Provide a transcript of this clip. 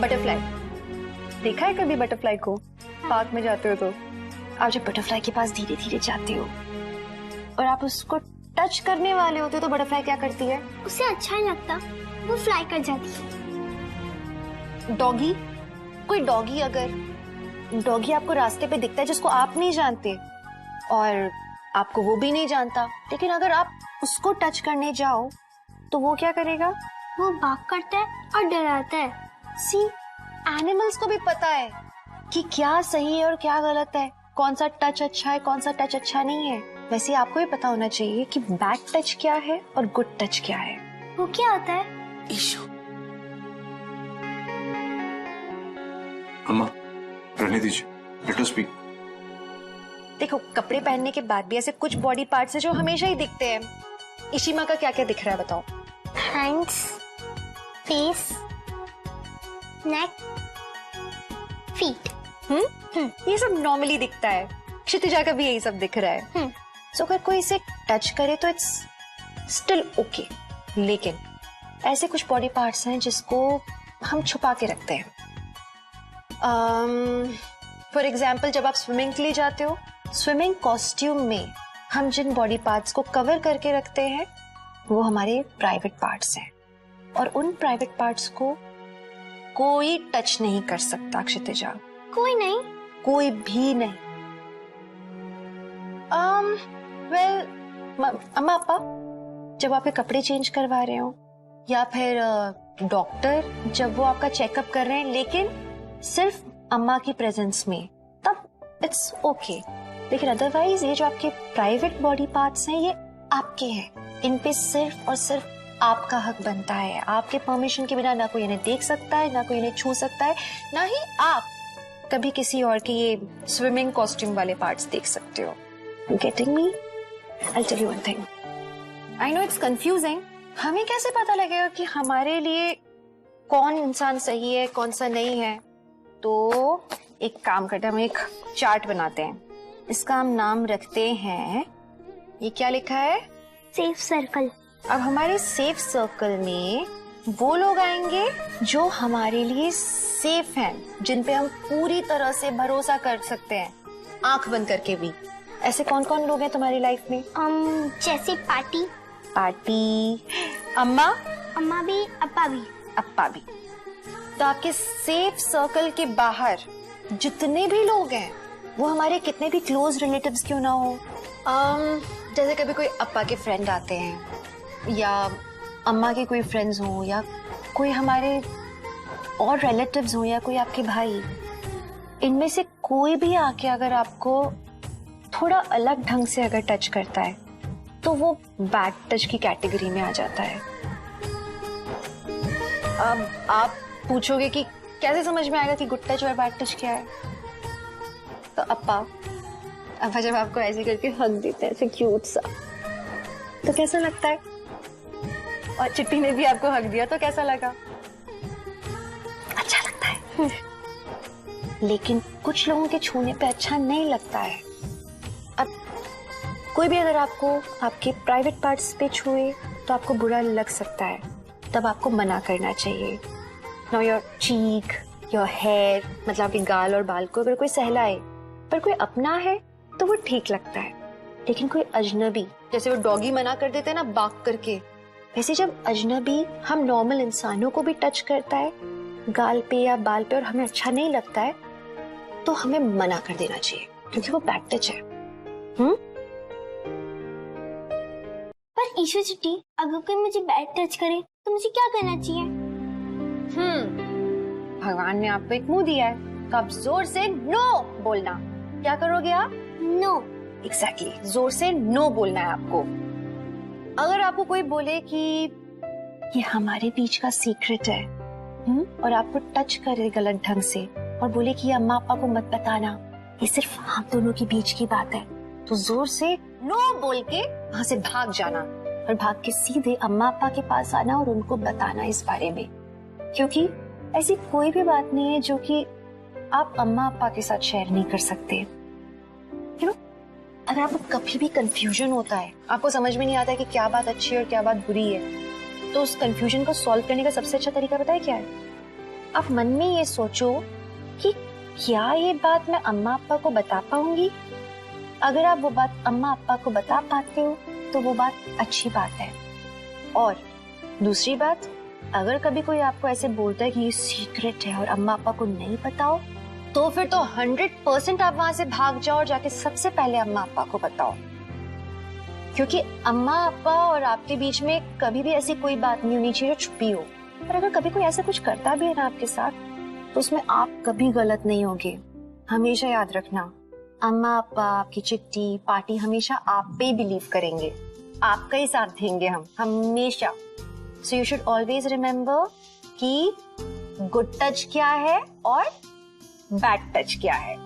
Butterfly, देखा है कभी बटरफ्लाई को? पार्क में जाते हो तो आप जब बटरफ्लाई के पास धीरे धीरे जाते हो और आप उसको टच करने वाले होते हो तो बटरफ्लाई क्या करती है? उसे अच्छा नहीं लगता, वो फ्लाई कर जाती है। डॉगी, कोई डॉगी, अगर डॉगी आपको रास्ते पे दिखता है जिसको आप नहीं जानते और आपको वो भी नहीं जानता, लेकिन अगर आप उसको टच करने जाओ तो वो क्या करेगा? वो बाग करता है और डराता है। सी, एनिमल्स को भी पता है कि क्या सही है और क्या गलत है, कौन सा टच अच्छा है, कौन सा टच अच्छा नहीं है। वैसे आपको भी पता होना चाहिए कि बैड टच क्या है और गुड टच क्या है। वो क्या होता है? ईशु, अम्मा रहने दीजिए, लेट अस स्पीक। देखो, कपड़े पहनने के बाद भी ऐसे कुछ बॉडी पार्ट्स हैं जो हमेशा ही दिखते हैं। इशिमा का क्या क्या दिख रहा है बताओ? हैंड्स, फेस, नेक, फीट। ये सब नॉर्मली दिखता है। क्षितिजा का भी यही सब दिख रहा है। सो अगर कोई इसे टच करे तो इट्स स्टिल ओके, लेकिन ऐसे कुछ बॉडी पार्ट्स हैं जिसको हम छुपा के रखते हैं। फॉर एग्जाम्पल, जब आप स्विमिंग के लिए जाते हो, स्विमिंग कॉस्ट्यूम में हम जिन बॉडी पार्ट्स को कवर करके रखते हैं वो हमारे प्राइवेट पार्ट्स हैं और उन प्राइवेट पार्ट्स को कोई टच नहीं कर सकता। क्षितिजा, कोई नहीं? कोई भी नहीं। वेल, अम्मा पापा जब आपके कपड़े चेंज करवा रहे हो या फिर डॉक्टर जब वो आपका चेकअप कर रहे हैं, लेकिन सिर्फ अम्मा की प्रेजेंस में, तब इट्स ओके। लेकिन अदरवाइज ये जो आपके प्राइवेट बॉडी पार्ट्स हैं ये आपके हैं, इन पे सिर्फ और सिर्फ आपका हक बनता है। आपके परमिशन के बिना ना कोई इन्हें देख सकता है, ना कोई इन्हें छू सकता है, ना ही आप कभी किसी और के ये स्विमिंग कॉस्ट्यूम वाले पार्ट्स देख सकते हो। Getting me? I tell you one thing, I know it's confusing. हमें कैसे पता लगेगा कि हमारे लिए कौन इंसान सही है, कौन सा नहीं है? तो एक काम करते हैं, हम एक चार्ट बनाते हैं, इसका हम नाम रखते हैं, ये क्या लिखा है? Safe circle. अब हमारे सेफ सर्कल में वो लोग आएंगे जो हमारे लिए सेफ हैं, जिन पे हम पूरी तरह से भरोसा कर सकते हैं, आंख बंद करके भी। ऐसे कौन कौन लोग हैं तुम्हारी लाइफ में? जैसे पार्टी। पार्टी, अम्मा, अम्मा भी, अप्पा भी। अप्पा भी। तो आपके सेफ सर्कल के बाहर जितने भी लोग हैं वो हमारे कितने भी क्लोज रिलेटिव्स क्यों ना हो, जैसे कभी कोई अप्पा के फ्रेंड आते हैं या अम्मा के कोई फ्रेंड्स हों या कोई हमारे और रिलेटिव्स हों या कोई आपके भाई, इनमें से कोई भी आके अगर आपको थोड़ा अलग ढंग से अगर टच करता है तो वो बैड टच की कैटेगरी में आ जाता है। अब आप पूछोगे कि कैसे समझ में आएगा कि गुड टच और बैड टच क्या है? तो अप्पा जब आपको ऐसे करके हग देते हैं, ऐसे क्यूट सा, तो कैसा लगता है? और चिट्टी ने भी आपको हग दिया तो कैसा लगा? अच्छा लगता है। लेकिन कुछ लोगों के छूने पे अच्छा नहीं लगता है। अब कोई भी अगर आपको आपके प्राइवेट पार्ट्स पे छुए तो आपको बुरा लग सकता है, तब आपको मना करना चाहिए। Now your cheek, your hair, मतलब आपके गाल और बाल को अगर कोई सहलाए, पर कोई अपना है तो वो ठीक लगता है, लेकिन कोई अजनबी, जैसे वो डॉगी मना कर देते हैं ना बाग करके, वैसे जब अजनबी हम नॉर्मल इंसानों को भी टच करता है गाल पे या बाल पे और हमें अच्छा नहीं लगता है तो हमें मना कर देना चाहिए, क्योंकि वो बैड टच है। पर ईशु चिट्टी, अगर कोई मुझे बैड टच करे तो मुझे क्या करना चाहिए? भगवान ने आपको एक मुंह दिया है तो आप जोर से नो बोलना। क्या करोगे आप? नो। एग्जैक्टली, जोर से नो बोलना है आपको। अगर आपको कोई बोले कि ये हमारे बीच का सीक्रेट है और आपको टच करे गलत ढंग से और बोले कि ये अम्मा पापा को मत बताना, ये सिर्फ हम दोनों के बीच की बात है, तो जोर से नो बोल के वहां से भाग जाना और भाग के सीधे अम्मा पापा के पास आना और उनको बताना इस बारे में, क्योंकि ऐसी कोई भी बात नहीं है जो कि आप अम्मा पापा के साथ शेयर नहीं कर सकते। अगर आपको कभी भी कंफ्यूजन होता है, आपको समझ में नहीं आता है कि क्या बात अच्छी है और क्या बात बुरी है, तो उस कंफ्यूजन को सॉल्व करने का सबसे अच्छा तरीका पता है क्या है? आप मन में ये सोचो कि क्या ये बात मैं अम्मा अप्पा को बता पाऊंगी। अगर आप वो बात अम्मा अप्पा को बता पाते हो तो वो बात अच्छी बात है। और दूसरी बात, अगर कभी कोई आपको ऐसे बोलता है कि ये सीक्रेट है और अम्मा अप्पा को नहीं पता हो, तो फिर तो 100% आप वहां से भाग जाओ और जाके सबसे पहले अम्मा अप्पा को बताओ। क्योंकि अम्मा अप्पा और आपके बीच में कभी भी ऐसी कोई बात नहीं होनी चाहिए जो छुपी हो। पर अगर कभी कोई ऐसा कुछ करता भी है ना आपके साथ, तो उसमें आप कभी गलत नहीं होगे। हमेशा याद रखना, अम्मा अप्पा, आपकी चिट्ठी, पार्टी हमेशा आप पे ही बिलीव करेंगे, आपका ही साथ देंगे हम हमेशा। So you should always remember कि गुड टच क्या है और बैड टच क्या है।